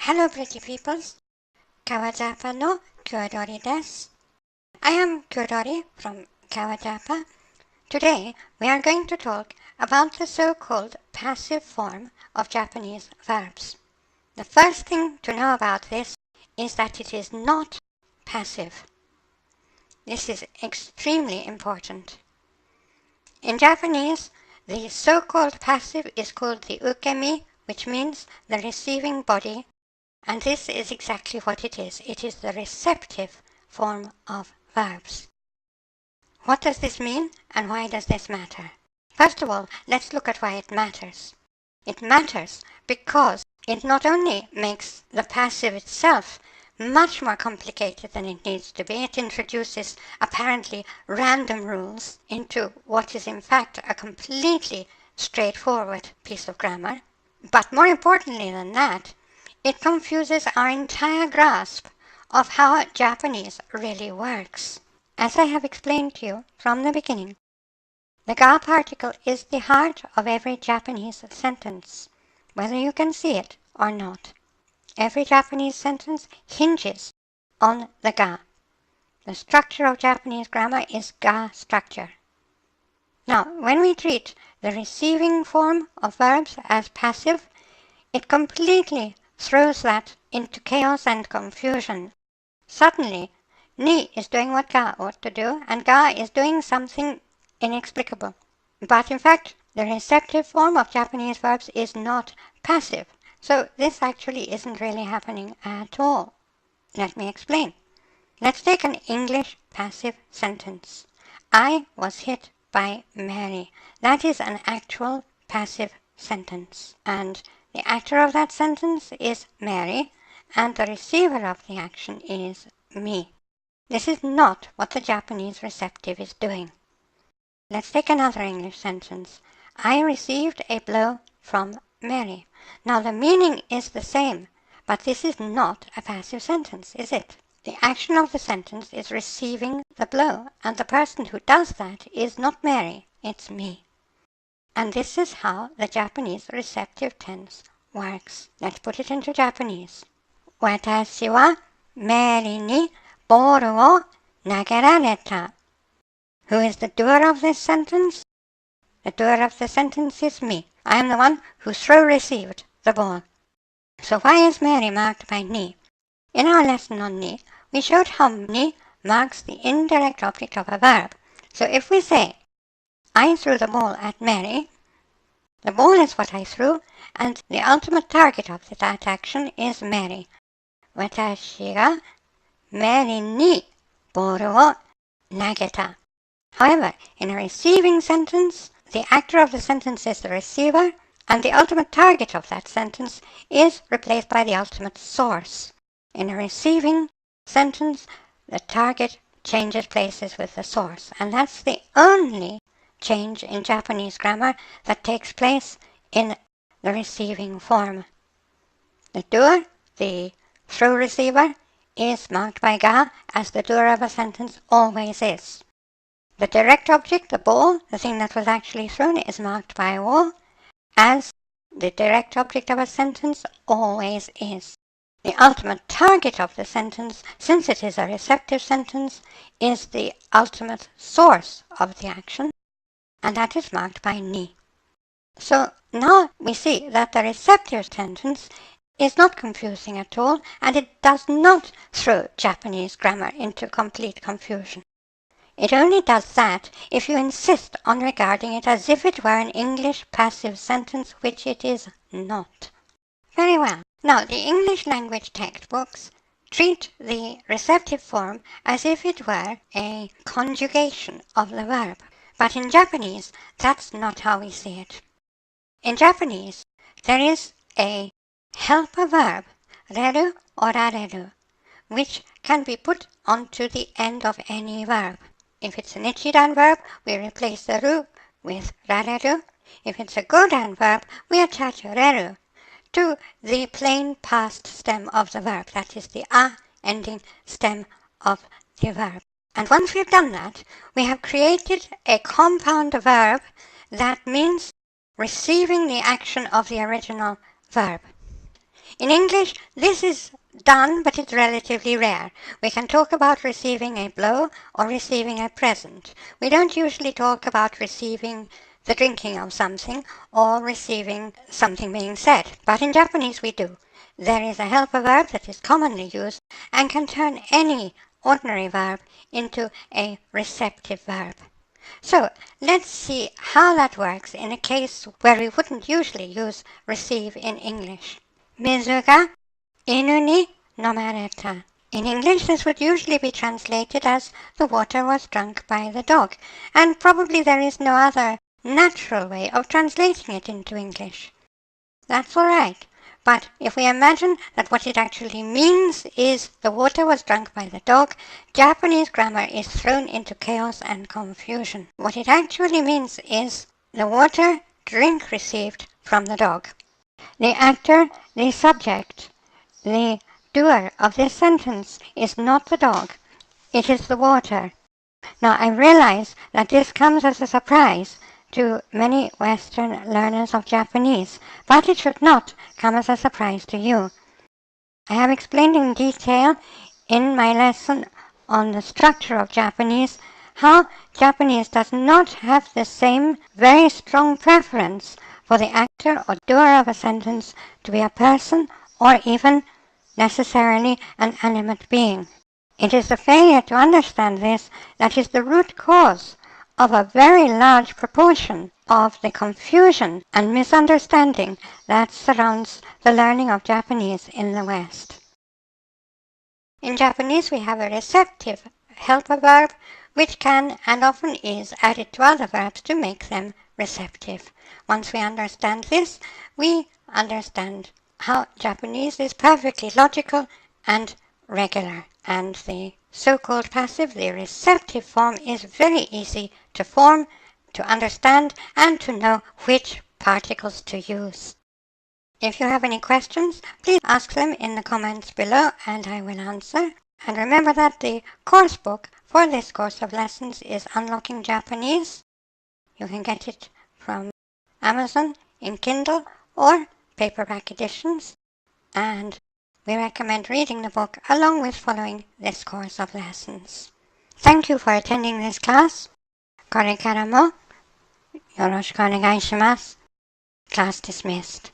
Hello pretty peoples, KawaJapa no Kyodori desu. I am Kyodori from KawaJapa. Today we are going to talk about the so-called passive form of Japanese verbs. The first thing to know about this is that it is not passive. This is extremely important. In Japanese, the so-called passive is called the ukemi, which means the receiving body. And this is exactly what it is. It is the receptive form of verbs. What does this mean and why does this matter? First of all, let's look at why it matters. It matters because it not only makes the passive itself much more complicated than it needs to be, it introduces apparently random rules into what is in fact a completely straightforward piece of grammar. But more importantly than that, it confuses our entire grasp of how Japanese really works. As I have explained to you from the beginning, the ga particle is the heart of every Japanese sentence, whether you can see it or not. Every Japanese sentence hinges on the ga. The structure of Japanese grammar is ga structure. Now, when we treat the receiving form of verbs as passive, it completely throws that into chaos and confusion. Suddenly, ni is doing what ga ought to do, and ga is doing something inexplicable. But in fact, the receptive form of Japanese verbs is not passive, so this actually isn't really happening at all. Let me explain. Let's take an English passive sentence. I was hit by Mary. That is an actual passive sentence, and the actor of that sentence is Mary, and the receiver of the action is me. This is not what the Japanese receptive is doing. Let's take another English sentence. I received a blow from Mary. Now the meaning is the same, but this is not a passive sentence, is it? The action of the sentence is receiving the blow, and the person who does that is not Mary, it's me. And this is how the Japanese receptive tense works. Let's put it into Japanese. Watashi wa Mary ni boru wo nagerareta. Who is the doer of this sentence? The doer of the sentence is me. I am the one who received the ball. So why is Mary marked by ni? In our lesson on ni, we showed how ni marks the indirect object of a verb. So if we say, I threw the ball at Mary, the ball is what I threw, and the ultimate target of that action is Mary. Watashi ga Mary ni boru wo nageta. However, in a receiving sentence, the actor of the sentence is the receiver, and the ultimate target of that sentence is replaced by the ultimate source. In a receiving sentence, the target changes places with the source, and that's the only change in Japanese grammar that takes place in the receiving form. The doer, the throw receiver, is marked by ga, as the doer of a sentence always is. The direct object, the ball, the thing that was actually thrown, is marked by wo, as the direct object of a sentence always is. The ultimate target of the sentence, since it is a receptive sentence, is the ultimate source of the action, and that is marked by ni. So now we see that the receptive sentence is not confusing at all, and it does not throw Japanese grammar into complete confusion. It only does that if you insist on regarding it as if it were an English passive sentence, which it is not. Very well. Now, the English language textbooks treat the receptive form as if it were a conjugation of the verb. But in Japanese, that's not how we see it. In Japanese, there is a helper-verb, reru or rareru, which can be put onto the end of any verb. If it's an ichidan verb, we replace the ru with rareru. If it's a godan verb, we attach reru to the plain past stem of the verb, that is the a ending stem of the verb. And once we've done that, we have created a compound verb that means receiving the action of the original verb. In English, this is done, but it's relatively rare. We can talk about receiving a blow or receiving a present. We don't usually talk about receiving the drinking of something or receiving something being said, but in Japanese we do. There is a helper verb that is commonly used and can turn any ordinary verb into a receptive verb. So let's see how that works in a case where we wouldn't usually use receive in English. 水が犬に飲まれた. In English, this would usually be translated as the water was drunk by the dog, and probably there is no other natural way of translating it into English. That's all right. But if we imagine that what it actually means is the water was drunk by the dog, Japanese grammar is thrown into chaos and confusion. What it actually means is the water drink received from the dog. The actor, the subject, the doer of this sentence is not the dog. It is the water. Now I realize that this comes as a surprise to many Western learners of Japanese, but it should not come as a surprise to you. I have explained in detail in my lesson on the structure of Japanese how Japanese does not have the same very strong preference for the actor or doer of a sentence to be a person or even necessarily an animate being. It is the failure to understand this that is the root cause of a very large proportion of the confusion and misunderstanding that surrounds the learning of Japanese in the West. In Japanese, we have a receptive helper verb which can and often is added to other verbs to make them receptive. Once we understand this, we understand how Japanese is perfectly logical and regular, and the so-called passive, the receptive form, is very easy to form, to understand, and to know which particles to use. If you have any questions, please ask them in the comments below and I will answer. And remember that the course book for this course of lessons is Unlocking Japanese. You can get it from Amazon in Kindle or paperback editions, and we recommend reading the book along with following this course of lessons. Thank you for attending this class. これからもよろしくお願いします. Class dismissed.